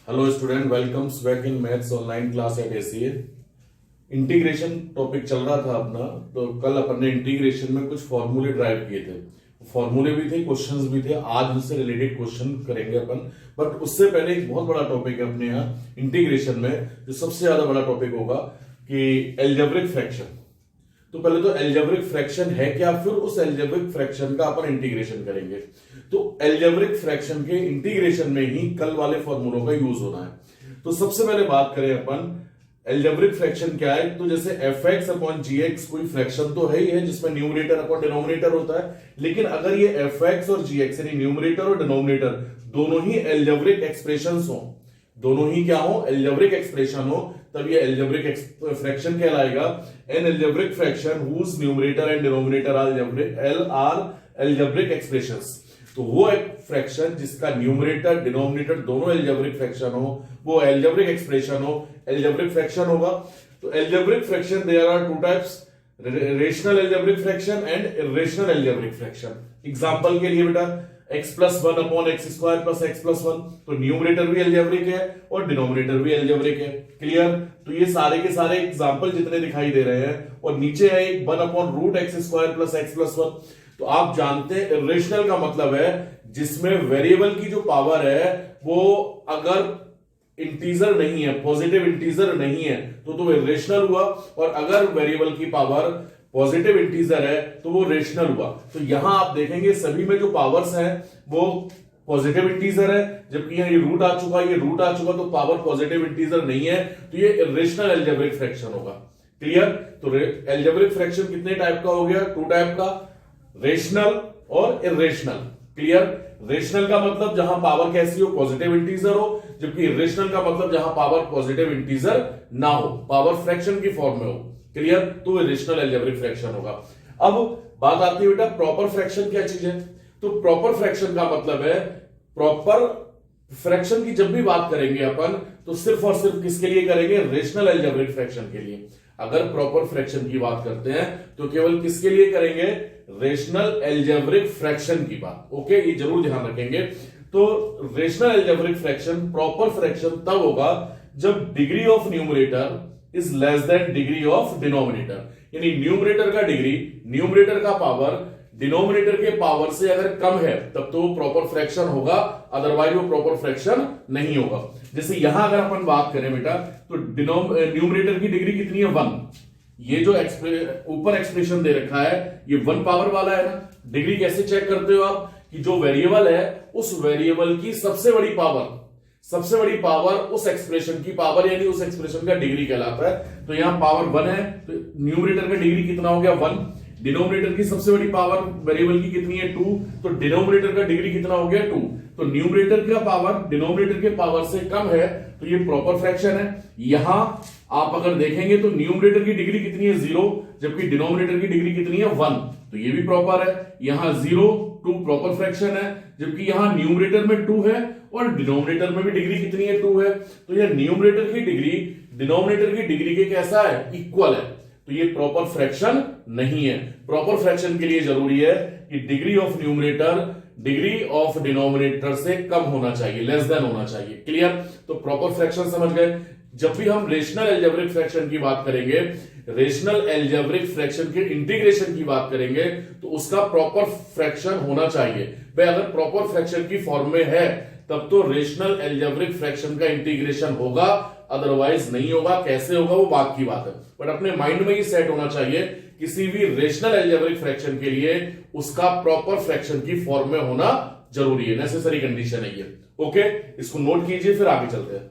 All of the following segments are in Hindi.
Hello student, welcomes back in maths online class at ACA. Integration topic चल रहा था अपना। तो कल अपन ने इंटीग्रेशन में कुछ फॉर्मूले ड्राइव किए थे। फॉर्मूले भी थे, क्वेश्चंस भी थे। आज उनसे रिलेटेड क्वेश्चन करेंगे अपन। बट उससे पहले एक बहुत बड़ा टॉपिक है अपने यहाँ इंटीग्रेशन में, जो सबसे ज्यादा बड़ा टॉपिक होगा कि एल्जेब्रिक फ्रैक्शन। तो पहले तो एल्जेब्रिक फ्रैक्शन है क्या, फिर उस एल्जेब्रिक फ्रैक्शन का अपन इंटीग्रेशन करेंगे। तो एल्जेब्रिक फ्रैक्शन के इंटीग्रेशन में ही कल वाले फॉर्मूलों का यूज होना है। तो सबसे पहले बात करें अपन एल्जेब्रिक फ्रैक्शन क्या है। तो जैसे एफ एक्स अपॉन जी एक्स कोई फ्रैक्शन तो है ही है जिसमें न्यूमरेटर अपॉन डिनोमिनेटर होता है। लेकिन अगर ये एफ एक्स और जी एक्स यानी न्यूमरेटर और डिनोमिनेटर दोनों ही एल्जेब्रिक एक्सप्रेशंस हो, दोनों ही क्या हो, एल्जेब्रिक एक्सप्रेशन हो, तब ये एल्जेब्रिक फ्रैक्शन कहलाएगा। An algebraic fraction whose numerator and denominator are algebraic expressions. तो वो एक फ्रैक्शन जिसका न्यूमरेटर डिनोमिनेटर दोनों एल्जेब्रिक फ्रैक्शन हो, वो एल्जेब्रिक एक्सप्रेशन हो, एल्जेब्रिक फ्रैक्शन होगा। तो algebraic fraction there are two types, rational algebraic fraction and irrational algebraic fraction. Example के लिए बेटा x plus one upon x square plus x plus one, तो न्यूमरेटर भी एल्जेब्रिक है और डिनोमिनेटर भी एल्जेब्रिक है। क्लियर? तो ये सारे के सारे एग्जांपल जितने दिखाई दे रहे हैं, और नीचे है एक one upon root x square plus x plus one. तो आप जानते हैं इर्रेशनल का मतलब है जिसमें वेरिएबल की जो पावर है वो अगर इंटीजर नहीं है, पॉजिटिव इंटीजर नहीं है, तो इर्रेशनल हुआ। और अगर वेरिएबल की पावर पॉजिटिव इंटीजर है तो वो रेशनल हुआ। तो यहां आप देखेंगे सभी में जो पावर्स हैं वो पॉजिटिव इंटीजर है, जबकि यहां ये रूट आ चुका, ये रूट आ चुका, तो पावर पॉजिटिव इंटीजर नहीं है, तो ये इर्रेशनल एल्जेब्रिक फ्रैक्शन होगा। क्लियर? तो एल्जेब्रिक फ्रैक्शन कितने टाइप का हो गया? टू टाइप का, रेशनल और इर्रेशनल। क्लियर? रेशनल का मतलब जहां पावर कैसी हो, पॉजिटिव इंटीजर हो, जबकि इर्रेशनल का मतलब जहां पावर पॉजिटिव इंटीजर ना हो, पावर फ्रैक्शन की फॉर्म में हो। क्लियर? तो रेशनल एल्जेब्रिक फ्रैक्शन होगा। अब बात आती है बेटा प्रॉपर फ्रैक्शन क्या चीज है। तो प्रॉपर फ्रैक्शन का मतलब है, प्रॉपर फ्रैक्शन की जब भी बात करेंगे अपन तो सिर्फ और सिर्फ किसके लिए करेंगे? रेशनल एल्जेब्रिक फ्रैक्शन के लिए। अगर प्रॉपर फ्रैक्शन की बात करते हैं तो केवल किसके लिए करेंगे? रेशनल एल्जेब्रिक फ्रैक्शन की बात। ओके, ये जरूर ध्यान रखेंगे। तो rational algebraic fraction, proper fraction तब होगा जब degree of numerator is less than degree of denominator. यानी न्यूमरेटर का डिग्री, न्यूमरेटर का पावर डिनोमिनेटर के पावर से अगर कम है तब तो वो प्रॉपर फ्रैक्शन होगा, अदरवाइज वो प्रॉपर फ्रैक्शन नहीं होगा। जैसे यहां अगर अपन बात करें बेटा तो न्यूमरेटर की डिग्री कितनी है? 1। ये जो ऊपर एक्सप्रेशन दे रखा है ये 1 पावर वाला है ना। डिग्री कैसे चेक करते हो आप? कि जो वेरिएबल है उस वेरिएबल की सबसे बड़ी पावर उस एक्सप्रेशन की पावर, यानी उस एक्सप्रेशन का डिग्री कहलाता है। तो यहां पावर 1 है, तो न्यूमरेटर का डिग्री कितना हो गया? 1। डिनोमिनेटर की सबसे बड़ी पावर वेरिएबल की कितनी है? 2। तो डिनोमिनेटर का डिग्री कितना हो गया? 2। तो न्यूमरेटर का पावर डिनोमिनेटर के पावर से कम है तो ये प्रॉपर फ्रैक्शन है। यहां आप अगर देखेंगे तो न्यूमरेटर की डिग्री कितनी है? 0, जबकि डिनोमिनेटर की डिग्री कितनी है? 1। तो ये भी प्रॉपर है। यहां 0, 2 प्रॉपर फ्रैक्शन है, जबकि यहां न्यूमरेटर में 2 है और डिनोमिनेटर में भी डिग्री कितनी है? 2 है। तो यह न्यूमरेटर की डिग्री डिनोमिनेटर की डिग्री के कैसा है? इक्वल है। तो ये प्रॉपर फ्रैक्शन नहीं है। प्रॉपर फ्रैक्शन के लिए जरूरी है कि degree of numerator degree of denominator से कम होना चाहिए, लेस देन होना चाहिए। क्लियर? तो प्रॉपर फ्रैक्शन समझ गए। जब भी हम रेशनल एल्जेब्रिक फ्रैक्शन की बात करेंगे, रेशनल एल्जेब्रिक फ्रैक्शन के इंटीग्रेशन की बात करेंगे, तो उसका प्रॉपर फ्रैक्शन होना चाहिए। भाई अगर प्रॉपर फ्रैक्शन की फॉर्म में है तब तो रेशनल एल्जेब्रिक फ्रैक्शन का इंटीग्रेशन होगा, अदरवाइज नहीं होगा। कैसे होगा वो बात की बात है, बट अपने माइंड में ही सेट होना चाहिए किसी भी रेशनल एल्जेब्रिक फ्रैक्शन के लिए उसका प्रॉपर फ्रैक्शन की फॉर्म में होना जरूरी है, नेसेसरी कंडीशन है ये। ओके, इसको नोट कीजिए, फिर आगे चलते हैं।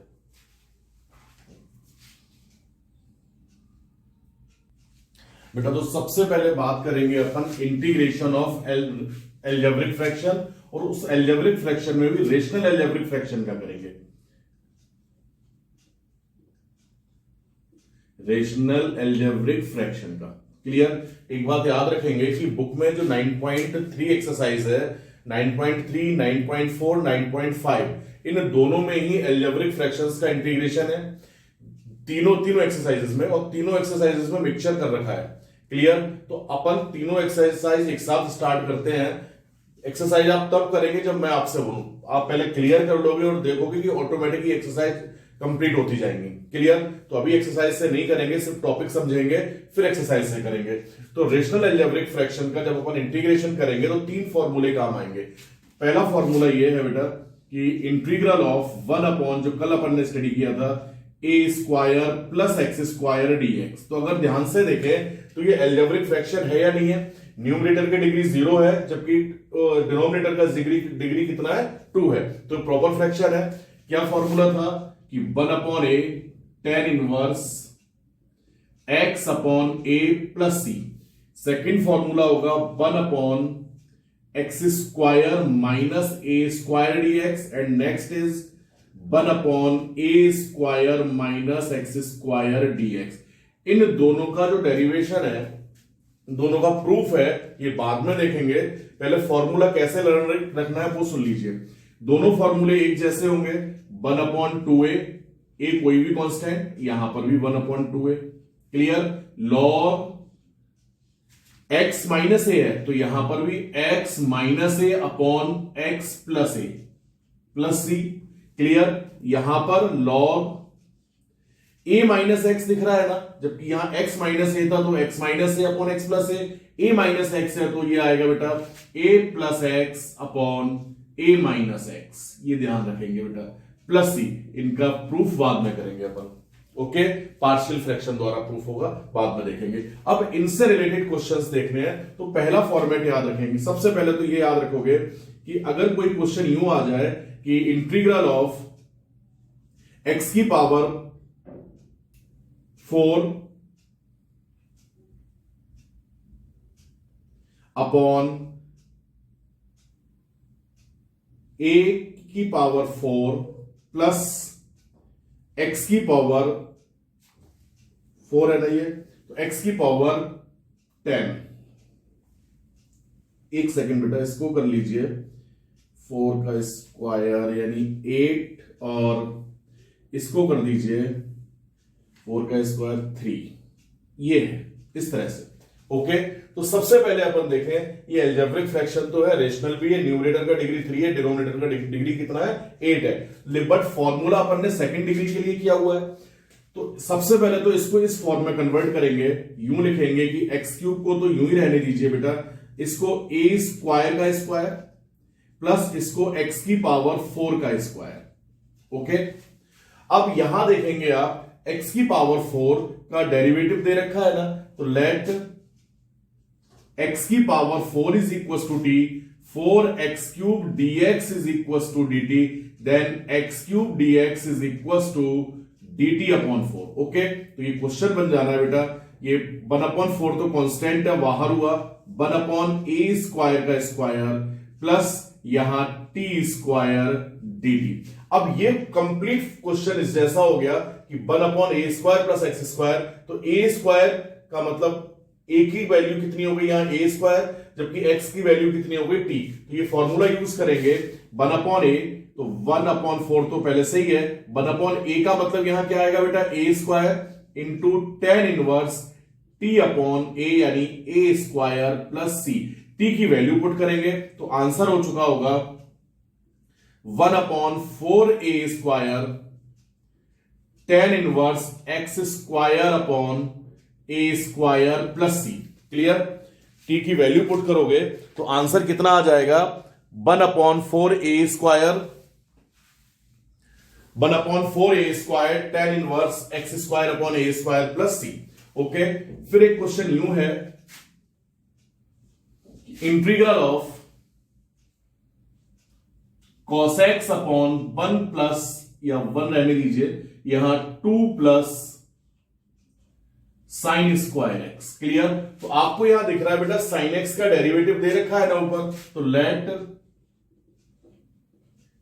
बेटा तो सबसे पहले बात करेंगे अपन इंटीग्रेशन ऑफ एल्जेब्रिक फ्रैक्शन, और उस एल्जेब्रिक फ्रैक्शन में भी रेशनल एल्जेब्रिक फ्रैक्शन का करेंगे। रेशनल एल्जेब्रिक फ्रैक्शन का। क्लियर? एक बात याद रखेंगे कि बुक में जो 9.3 एक्सरसाइज है, 9.3, 9.4, 9.5, इन दोनों में ही एल्जेब्रिक फ्रैक्शंस का इंटीग्रेशन है, तीनों एक्सरसाइजेस में, और तीनों एक्सरसाइजेस में मिक्सचर कर रखा है। क्लियर? तो अपन तीनों एक्सरसाइज एक साथ स्टार्ट करते हैं। एक्सरसाइज आप तब करेंगे जब मैं आपसे बोलूं, आप पहले क्लियर कर लोगे और देखोगे कि ऑटोमेटिकली एक्सरसाइज कंप्लीट होती जाएंगी। क्लियर? तो अभी एक्सरसाइज से नहीं करेंगे, सिर्फ टॉपिक समझेंगे, फिर एक्सरसाइज से करेंगे। तो रेशनल अलजेब्रिक फ्रैक्शन का जब अपन इंटीग्रेशन करेंगे तो 3 फॉर्मूले काम आएंगे। पहला फॉर्मूला ये है बेटा कि इंटीग्रल ऑफ 1 अपॉन, जो कल अपन ने स्टडी किया था, a square plus x square dx. तो अगर ध्यान से देखें तो ये अलजेब्रिक फ्रैक्शन है या नहीं है? न्यूमरेटर की डिग्री 0 है, जबकि डिनोमिनेटर का डिग्री कितना है? 2 है, तो प्रॉपर फ्रैक्शन है। क्या फॉर्मूला था कि 1 upon a tan inverse x upon a plus c. Second formula होगा 1 upon x square minus a square dx, and next is 1 upon a square minus x square dx. इन दोनों का जो डेरिवेशन है, दोनों का प्रूफ है, ये बाद में देखेंगे। पहले फॉर्मूला कैसे रखना है वो सुन लीजिए। दोनों फॉर्मूले एक जैसे होंगे, 1 अपॉन 2a, ए कोई भी कांस्टेंट, यहां पर भी 1 upon 2a। Clear? Log x minus a है तो यहां पर भी x minus a upon x plus a plus c. Clear? यहां पर लॉग a माइनस एक्स दिख रहा है ना, जबकि यहां x माइनस ए था तो x minus a upon x plus A minus x है तो ये आएगा बेटा a plus x upon a minus x. ये ध्यान रखेंगे बेटा, प्लस सी। इनका प्रूफ बाद में करेंगे अपन। ओके, पार्शियल फ्रैक्शन द्वारा प्रूफ होगा, बाद में देखेंगे। अब इनसे रिलेटेड क्वेश्चंस देखने हैं तो पहला फॉर्मेट याद रखेंगे। सबसे पहले तो ये याद रखोगे कि अगर कोई क्वेश्चन यूं आ जाए कि इंटीग्रल ऑफ x की पावर 4 अपॉन a की पावर 4 प्लस x की पावर 4 है ना, ये तो x की पावर 10। एक सेकंड बेटा, इसको कर लीजिए 4 का स्क्वायर यानी 8, और इसको कर दीजिए 4 का स्क्वायर 3। ये है इस तरह से। ओके, तो सबसे पहले अपन देखें, ये अलजेब्रिक फ्रैक्शन तो है, रेशनल भी है, न्यूमरेटर का डिग्री 3 है, डिनोमिनेटर का डिग्री कितना है? 8 है। बट फॉर्मूला अपन ने सेकंड डिग्री के लिए किया हुआ है। तो सबसे पहले तो इसको इस फॉर्म में कन्वर्ट करेंगे। यूं लिखेंगे कि एक्स क्यूब को तो यूं ही रहने दीजिए बेटा, इसको ए स्क्वायर का स्क्वायर प्लस इसको एक्स की पावर 4 का स्क्वायर। ओके, अब यहां देखेंगे आप एक्स की पावर 4 का डेरिवेटिव दे रखा है ना, तो लेट एक्स की power 4 is equal to t, 4x cube dx is equal to dt, then x cube dx is equal to dt upon 4। Okay, तो ये क्वेश्चन बन जाना है बेटा, ये 1 अपॉन 4 तो कांस्टेंट है, बाहर हुआ 1 अपॉन ए स्क्वायर का स्क्वायर प्लस यहां टी स्क्वायर dt। अब ये कंप्लीट क्वेश्चन इस जैसा हो गया कि 1 upon a square plus x square, तो ए स्क्वायर का मतलब ए की वैल्यू कितनी हो गई यहां ए स्क्वायर, जबकि एक्स की वैल्यू कितनी हो गई टी। तो ये फॉर्मूला यूज करेंगे 1 अपॉन ए, तो 1 अपॉन 4 तो पहले से ही है, 1 अपॉन ए का मतलब यहां क्या आएगा बेटा? A square into tan inverse t upon a यानी a square plus c. T की वैल्यू पुट करेंगे तो आंसर हो चुका होगा 1 upon 4 a square tan inverse x square upon a square plus c. Clear? T की वैल्यू पुट करोगे तो आंसर कितना आ जाएगा? 1 upon 4 a square, 1 upon 4 a square tan inverse x square upon a square plus C. Okay, फिर एक क्वेश्चन यूं है, integral of cos x upon 1 plus, या 1 रहने दीजिए, यहां 2 plus sine square x. Clear? तो आपको यहां दिख रहा है बेटा साइन एक्स का डेरिवेटिव दे रखा है ना ऊपर, तो let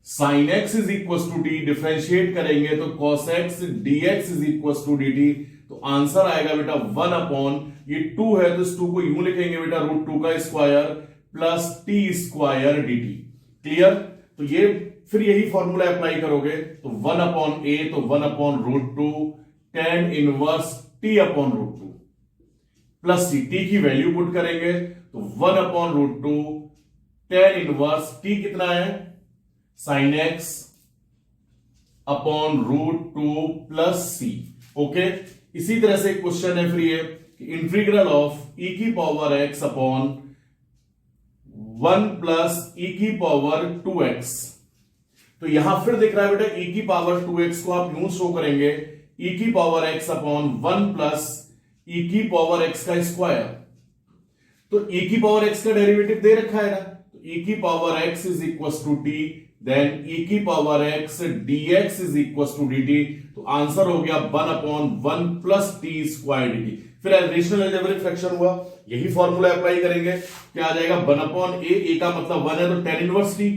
sine x is equal to d, differentiate करेंगे तो cos x dx is equal to dt, तो आंसर आएगा बेटा 1 अपॉन, ये 2 है तो इस 2 को यूं लिखेंगे बेटा √2 का square plus t square dt। Clear? तो ये फिर यही फॉर्मूला अप्लाई करोगे तो 1 अपॉन ए, तो 1 upon √2 tan inverse t upon √2 plus c. T की वैल्यू पुट करेंगे तो 1 अपॉन √2 tan इनवर्स t कितना है, sin x upon √2 plus c। Okay, इसी तरह से क्वेश्चन है फिर ये इंटीग्रल ऑफ e की power x upon 1 plus e की पावर 2x। तो यहां फिर दिख रहा है बेटा e की पावर 2x को आप यूं शो करेंगे e की power x upon 1 plus e की पावर x का स्क्वायर। तो e की पावर x का डेरिवेटिव दे रखा है ना, तो e की power x is equal to t, then e की power x dx is equal to dt। तो आंसर हो गया 1 upon 1 plus t square dt। फिर रेशनल अलजेब्रिक फ्रैक्शन हुआ, यही फॉर्मूला अप्लाई करेंगे, क्या आ जाएगा 1 अपॉन a का मतलब 1 है तो tan इनवर्स t,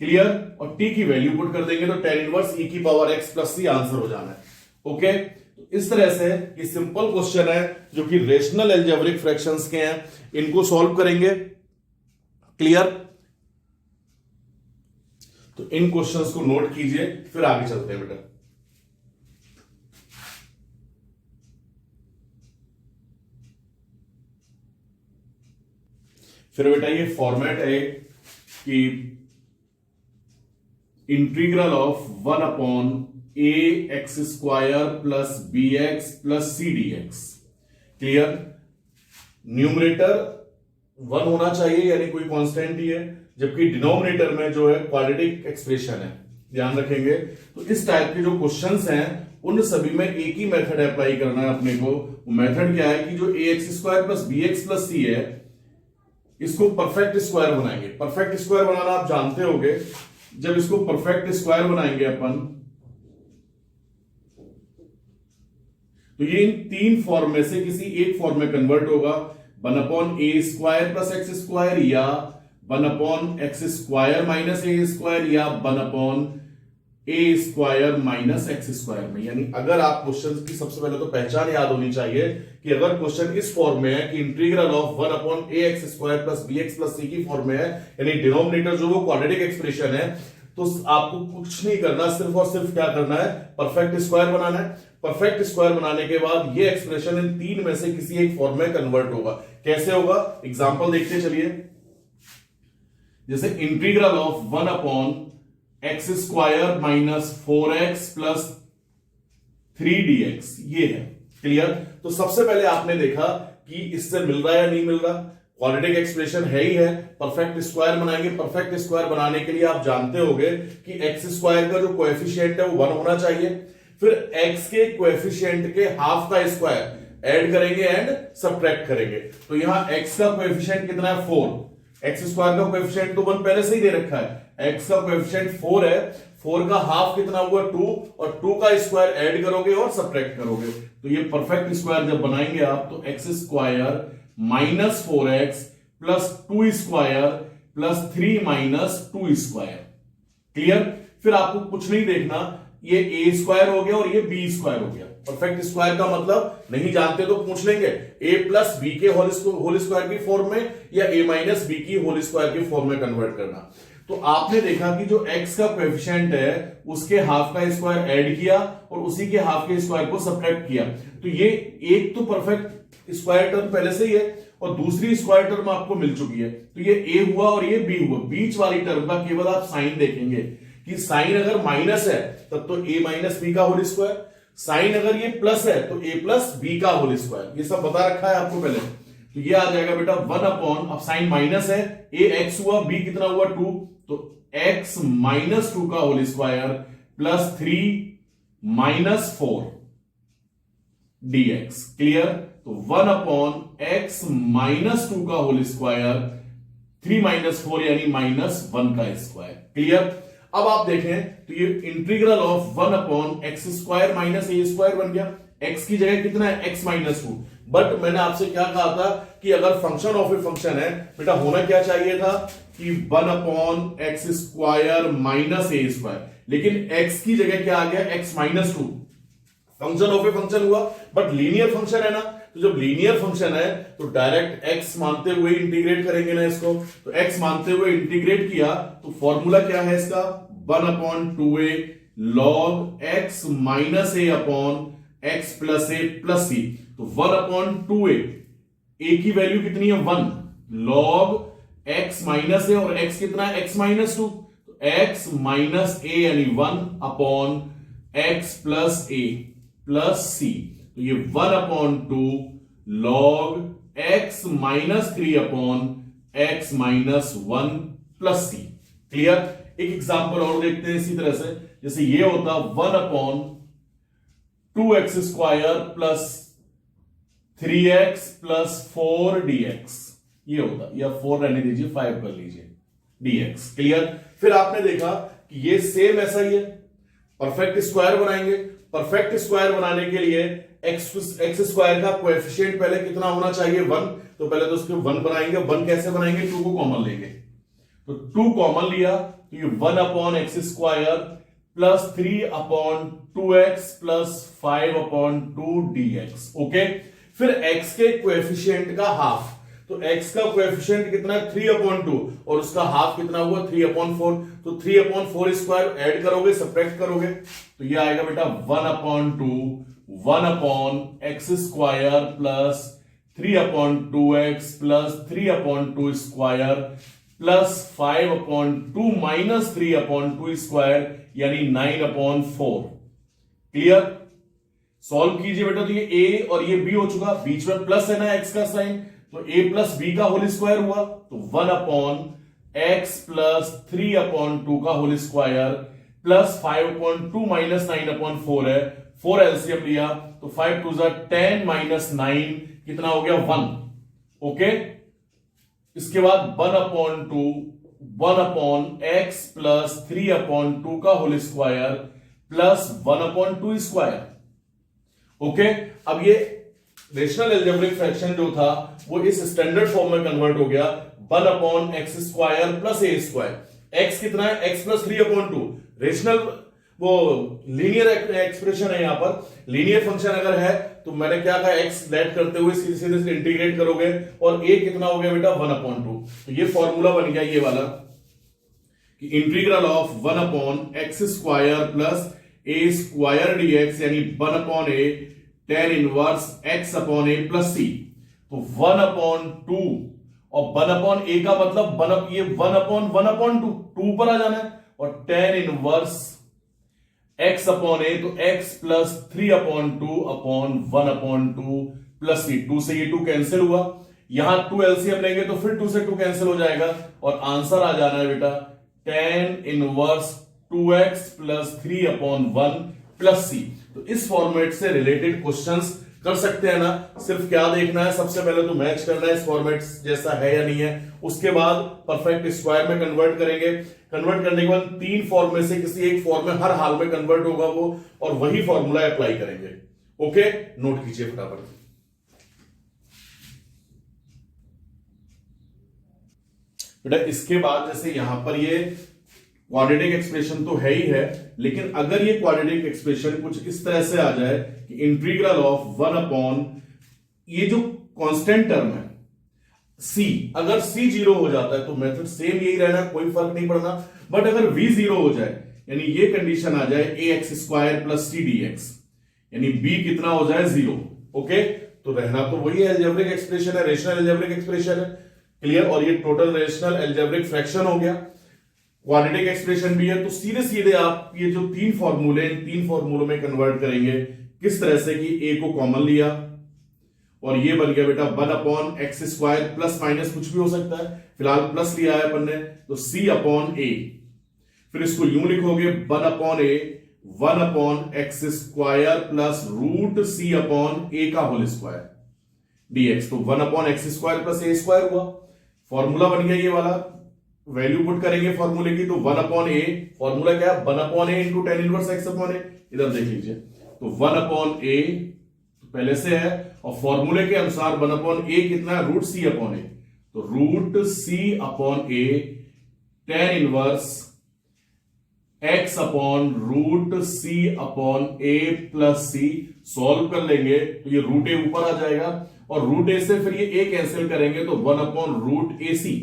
क्लियर, और t की वैल्यू पुट कर देंगे तो tan इनवर्स e की power x plus c answer हो जाना है। ओके, तो इस तरह से ये सिंपल क्वेश्चन है जो कि रेशनल अलजेब्रिक फ्रैक्शंस के हैं, इनको सॉल्व करेंगे, क्लियर। तो इन क्वेश्चंस को नोट कीजिए, फिर आगे चलते हैं बेटा। फिर बेटा ये फॉर्मेट है कि integral of 1 upon a x square plus b x plus c d x, clear. Numerator 1 होना चाहिए यानी कोई कांस्टेंट ही है, जबकि डिनोमिनेटर में जो है क्वाड्रेटिक एक्सप्रेशन है, ध्यान रखेंगे। तो इस टाइप के जो क्वेश्चंस हैं उन सभी में एक ही मेथड अप्लाई करना है अपने को। वो मेथड क्या है कि जो a x square plus b x plus c है इसको परफेक्ट स्क्वायर बनाएंगे। परफेक्ट स्क्वायर बनाना आप जानते होंगे, जब इसको परफेक्ट स्क्वायर बनाएंगे अपन तो ये इन तीन फॉर्म में से किसी एक फॉर्म में कन्वर्ट होगा, 1 upon a square plus x square, या 1 upon x square minus a square, या 1 upon a square minus x square में। यानी अगर आप क्वेश्चन की सबसे पहले तो पहचान याद होनी चाहिए कि अगर क्वेश्चन इस फॉर्म में है कि integral of 1 upon a x square plus b x plus c की फॉर्म में है, यानी डिनोमिनेटर जो वो क्वाड्रेटिक एक्सप्रेशन है, तो आपको कुछ नहीं करना, सिर्फ और सिर्फ क्या करना है, परफेक्ट स्क्वायर बनाना है। परफेक्ट स्क्वायर बनाने के बाद ये एक्सप्रेशन इन तीन में से किसी एक फॉर्म में कन्वर्ट होगा। कैसे होगा, एग्जांपल देखते चलिए। जैसे integral of 1 upon x square minus 4x plus 3dx, ये है, क्लियर। तो सबसे पहले आपने देखा कि इससे मिल रहा है या नहीं मिल रहा, क्वाड्रेटिक एक्सप्रेशन है ही है। परफेक्ट स्क्वायर बनाएंगे, परफेक्ट स्क्वायर बनाने के लिए आप जानते होंगे कि एक्स स्क्वायर का जो कोएफिशिएंट है वो 1 होना चाहिए। फिर x के कोएफिशिएंट के हाफ का स्क्वायर ऐड करेंगे एंड सब्ट्रैक्ट करेंगे। तो यहां x का कोएफिशिएंट कितना है, 4। एक्स स्क्वायर का कोएफिशिएंट तो 1 पहले से ही दे रखा है, x का कोएफिशिएंट 4 है, 4 का हाफ कितना हुआ 2, और 2 का स्क्वायर ऐड करोगे और सब्ट्रैक्ट करोगे। तो ये परफेक्ट स्क्वायर जब बनाएंगे आप तो x square minus 4x plus 2 square plus 3 minus 2 square, clear. फिर आपको कुछ नहीं देखना, ये a स्क्वायर हो गया और ये b स्क्वायर हो गया। परफेक्ट स्क्वायर का मतलब नहीं जानते तो पूछ लेंगे, a प्लस बी के होल स्क्वायर की फॉर्म में या a माइनस बी की होल स्क्वायर की फॉर्म में कन्वर्ट करना। तो आपने देखा कि जो x का कोएफिशिएंट है उसके हाफ का स्क्वायर ऐड किया और उसी के हाफ के स्क्वायर को सब्ट्रैक्ट किया। तो ये एक तो परफेक्ट स्क्वायर टर्म पहले से ही है और दूसरी स्क्वायर टर्म आपको मिल चुकी है। तो ये a हुआ और ये b हुआ। बीच वाली टर्म का केवल आप साइन देखेंगे कि साइन अगर माइनस है तब तो a माइनस बी का होल स्क्वायर, साइन अगर ये प्लस है तो a प्लस बी का होल स्क्वायर। ये सब बता रखा है आपको पहले। तो ये आ जाएगा बेटा 1 अपॉन, अब साइन माइनस है, a x हुआ, b कितना हुआ 2, तो x माइनस 2 का whole square plus 3 minus 4 dx, clear. तो 1 अपॉन x माइनस 2 का होल स्क्वायर 3 माइनस 4 यानी माइनस 1 का स्क्वायर, क्लियर। अब आप देखें तो ये integral of 1 upon x square minus a square बन गया। x की जगह कितना है, x माइनस 2। बट मैंने आपसे क्या कहा था कि अगर फंक्शन ऑफ ए फंक्शन है बेटा होना क्या चाहिए था कि 1 upon x square minus a square, लेकिन x की जगह क्या आ गया, x minus 2। Function of a function हुआ बट लीनियर फंक्शन है ना, तो जब लीनियर फंक्शन है तो डायरेक्ट x मानते हुए इंटीग्रेट करेंगे ना इसको। तो x मानते हुए इंटीग्रेट किया तो फॉर्मूला क्या है इसका, 1 upon 2a log x minus a upon x plus a plus c. तो 1 अपॉन 2a, a की वैल्यू कितनी है 1, लॉग x माइनस ए और x कितना है, x माइनस 2, तो x माइनस ए यानी 1 upon x plus a plus c, तो ये 1 upon 2 log x minus 3 upon x minus 1 plus c. Clear. एक एग्जांपल और देखते हैं इसी तरह से, जैसे ये होता 1 upon 2x square plus 3x plus 4 dx, ये होता, या 4 रहने दीजिए 5 कर लीजिए dx। क्लियर। फिर आपने देखा कि ये सेम ऐसा ही है, परफेक्ट स्क्वायर बनाएंगे। परफेक्ट स्क्वायर बनाने के लिए एक्स स्क्वायर का कोएफिशिएंट पहले कितना होना चाहिए, 1, तो पहले तो उसके 1 बनाएंगे। 1 कैसे बनाएंगे, 2 को कॉमन लेंगे, तो 2 कॉमन लिया तो ये 1 upon x square plus 3 upon 2x plus 5 upon 2 dx। Okay. फिर x के कोएफिशिएंट का हाफ, तो x का कोएफिशिएंट कितना है, 3 अपॉन 2, और उसका हाफ कितना हुआ, 3 अपॉन 4, तो 3 अपॉन 4 स्क्वायर ऐड करोगे, सब्ट्रैक्ट करोगे, तो ये आएगा बेटा 1 upon 2 1 upon x square plus 3 upon 2x plus 3 upon 2 square plus 5 upon 2 minus 3 upon 2 square यानी 9 अपॉन 4। क्लियर। सॉल्व कीजिए बेटा, तो ये a और ये b हो चुका, बीच में प्लस है ना x का साइन, तो a प्लस b का होल स्क्वायर हुआ, तो 1 अपॉन x प्लस 3 अपॉन 2 का whole square plus 5 upon 2 minus 9 upon 4 है, 4 एलसीएम लिया तो 5 2 10 माइनस 9 कितना हो गया, 1। ओके। इसके बाद 1 upon 2 1 upon x plus 3 upon 2 का whole square plus 1 upon 2 square. Okay. अब ये रेशनल अलजेब्रिक फ्रैक्शन जो था वो इस स्टैंडर्ड फॉर्म में कन्वर्ट हो गया, 1 अपॉन एक्स स्क्वायर प्लस ए स्क्वायर। एक्स कितना है, x प्लस 3 अपॉन 2, रेशनल वो लीनियर एक्सप्रेशन है। यहां पर लीनियर फंक्शन अगर है तो मैंने क्या कहा, x लेट करते हुए सीधे सीधे से इंटीग्रेट करोगे, और a कितना हो गया बेटा, 1 अपॉन 2। तो ये फॉर्मूला बन गया ये वाला कि integral of 1 upon x square plus A square dx यानी 1 upon a tan inverse x upon a plus c. तो 1 अपॉन 2 और 1 अपॉन ए का मतलब ये 1 अपॉन 2 पर आ जाना है, और tan inverse x upon a, तो x plus 3 upon 2 upon 1 upon 2 plus c. 2 से ये 2 कैंसिल हुआ, यहां 2 एलसीएम लेंगे तो फिर 2 से 2 कैंसिल हो जाएगा, और आंसर आ जाना है बेटा tan inverse 2x plus 3 upon 1 plus c. तो इस फॉर्मेट से रिलेटेड क्वेश्चंस कर सकते हैं ना। सिर्फ क्या देखना है, सबसे पहले तो मैच करना है इस फॉर्मेट जैसा है या नहीं है, उसके बाद परफेक्ट स्क्वायर में कन्वर्ट करेंगे। कन्वर्ट करने के बाद 3 फॉर्म में से किसी एक फॉर्म में हर हाल में कन्वर्ट होगा वो, और वही फॉर्मूला अप्लाई करेंगे। ओके, नोट कीजिए फटाफट। बेटा इसके बाद जैसे यहां पर ये क्वाड्रेटिक एक्सप्रेशन तो है ही है, लेकिन अगर ये क्वाड्रेटिक एक्सप्रेशन कुछ इस तरह से आ जाए कि इंटीग्रल ऑफ 1 अपॉन ये जो कांस्टेंट टर्म है c, अगर c 0 हो जाता है तो मेथड सेम यही रहना, कोई फर्क नहीं पड़ना। बट अगर v 0 हो जाए, यानी ये कंडीशन आ जाए ax square plus c dx, यानी b कितना हो जाए 0। ओके, तो रहना तो वही अलजेब्रिक एक्सप्रेशन है, रेशनल अलजेब्रिक एक्सप्रेशन है। क्लियर। और ये टोटल रेशनल अलजेब्रिक फ्रैक्शन हो गया, क्वाड्रेटिक एक्सप्रेशन भी है। तो सीधे सीधे आप ये जो 3 फॉर्मूले, 3 फॉर्मूलों में कन्वर्ट करेंगे किस तरह से कि a को कॉमन लिया और ये बन गया बेटा 1 upon x square, plus minus कुछ भी हो सकता है, फिलहाल प्लस लिया है अपन ने, तो c अपॉन a। फिर इसको यूं लिखोगे 1 upon a 1 upon x square plus root c upon a का होल स्क्वायर dx। तो 1 upon x square plus a square हुआ, फॉर्मूला बन गया ये वाला। वैल्यू पुट करेंगे फॉर्मूले की, तो 1 अपॉन ए, फॉर्मूला क्या है 1 upon a into tan inverse x upon a. इधर देख लीजिए, तो 1 अपॉन ए पहले से है, और फॉर्मूले के अनुसार 1 अपॉन ए कितना है, रूट सी अपॉन ए, तो root c upon a tan inverse x upon root c upon a plus c. Solve कर लेंगे तो ये रूट ए ऊपर आ जाएगा, और रूट ए से फिर ये ए कैंसिल करेंगे तो 1 upon root a c.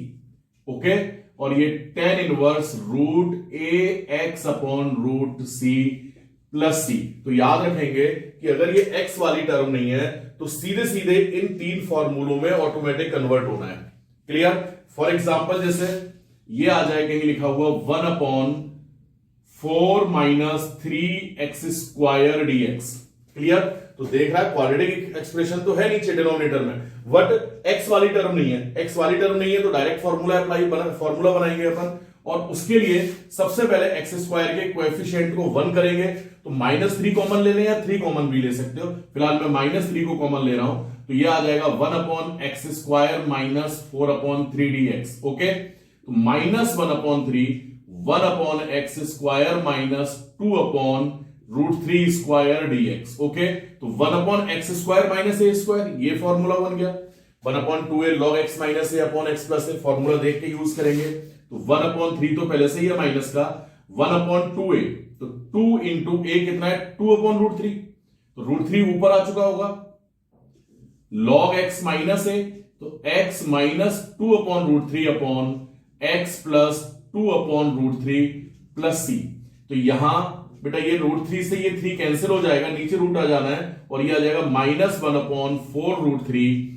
Okay, और ये tan inverse root a x upon root c plus c. तो याद रखेंगे कि अगर ये x वाली टर्म नहीं है तो सीधे सीधे इन 3 फॉर्मूलों में ऑटोमेटिक कन्वर्ट होना है। क्लियर। फॉर एग्जाम्पल जैसे ये आ जाए कहीं लिखा हुआ 1/4 माइनस 3x² dx। क्लियर? तो देख रहा है क्वाड्रेटिक एक्सप्रेशन तो है नीचे डिनोमिनेटर में, बट x वाली टर्म नहीं है। x वाली टर्म नहीं है तो डायरेक्ट फॉर्मूला बनाएंगे अपन, और उसके लिए सबसे पहले x² के कोएफिशिएंट को 1 करेंगे। तो -3 कॉमन ले लें या 3 कॉमन भी ले सकते हो, फिलहाल मैं -3 को कॉमन ले रहा हूं, तो ये आ जाएगा 1/x² माइनस 4/3 dx। ओके, तो -1/3 1/x² माइनस 2/√3² dx। ओके, तो 1/x² माइनस a², ये फॉर्मूला बन गया। 1/2a log x minus a upon x plus a, formula देख के यूज करेंगे। तो 1/3 तो पहले से ही है माइनस का, 1/2a, तो 2 इंटू a कितना है 2/√3, तो √3 ऊपर आ चुका होगा। log x माइनस a, तो x minus 2/√3 upon x plus 2/√3 plus c। तो यहां बेटा ये √3 से ये 3 कैंसिल हो जाएगा, नीचे रूट आ जाना है, और ये आ जाएगा -1/4√3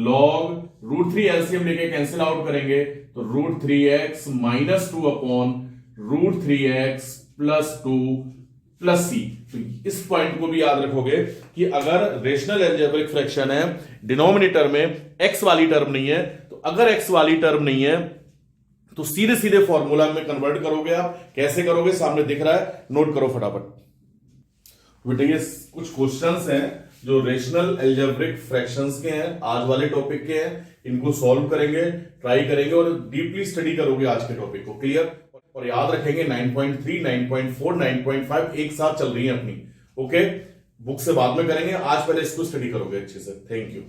log √3 एलसीएम लेके कैंसिल आउट करेंगे, तो √3x minus 2/√3x plus 2 plus c। तो इस पॉइंट को भी याद रखोगे कि अगर रेशनल अलजेब्रिक फ्रैक्शन है, डिनोमिनेटर में x वाली टर्म नहीं है, तो अगर x वाली टर्म नहीं है तो सीधे सीधे फॉर्मूला में कन्वर्ट करोगे। आप कैसे करोगे सामने दिख रहा है, नोट करो फटाफट। बेटा ये कुछ क्वेश्चंस हैं जो रेशनल अलजेब्रिक फ्रैक्शंस के हैं, आज वाले टॉपिक के हैं, इनको सॉल्व करेंगे, ट्राई करेंगे और डीपली स्टडी करोगे आज के टॉपिक को। क्लियर? और याद रखेंगे 9.3, 9.4, 9.5 एक साथ चल रही है अपनी। ओके, बुक से बाद में करेंगे, आज पहले इसको स्टडी करोगे अच्छे से। Thank you.